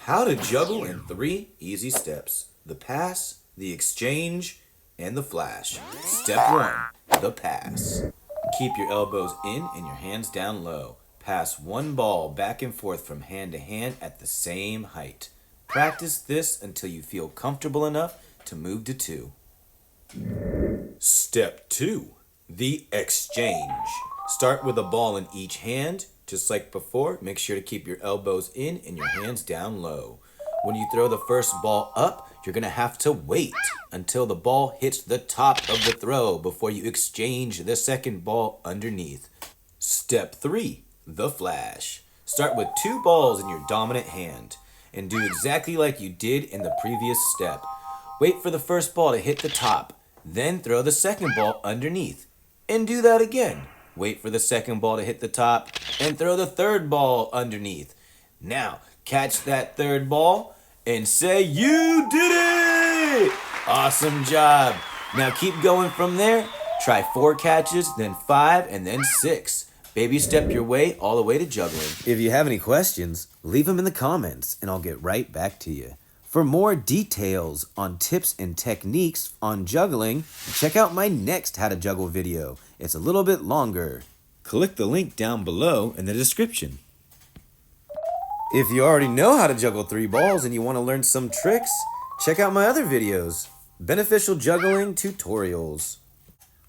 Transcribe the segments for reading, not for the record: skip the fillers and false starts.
How to juggle in 3 easy steps: the pass, the exchange, and the flash. Step 1, the pass. Keep your elbows in and your hands down low. Pass one ball back and forth from hand to hand at the same height. Practice this until you feel comfortable enough to move to 2. Step 2, the exchange. Start with a ball in each hand. Just like before, make sure to keep your elbows in and your hands down low. When you throw the first ball up, you're going to have to wait until the ball hits the top of the throw before you exchange the second ball underneath. Step 3, the flash. Start with 2 balls in your dominant hand and do exactly like you did in the previous step. Wait for the first ball to hit the top, then throw the second ball underneath, and do that again. Wait for the second ball to hit the top and throw the third ball underneath. Now, catch that third ball and say, "You did it!" Awesome job. Now keep going from there. Try 4 catches, then 5, and then 6. Baby step your way all the way to juggling. If you have any questions, leave them in the comments and I'll get right back to you. For more details on tips and techniques on juggling, check out my next How to Juggle video. It's a little bit longer. Click the link down below in the description. If you already know how to juggle 3 balls and you want to learn some tricks, check out my other videos, Beneficial Juggling Tutorials.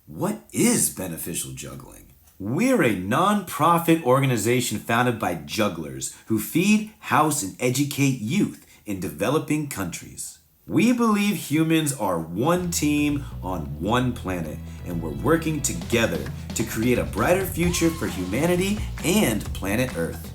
What is beneficial juggling? We're a non-profit organization founded by jugglers who feed, house, and educate youth in developing countries. We believe humans are one team on one planet, and we're working together to create a brighter future for humanity and planet Earth.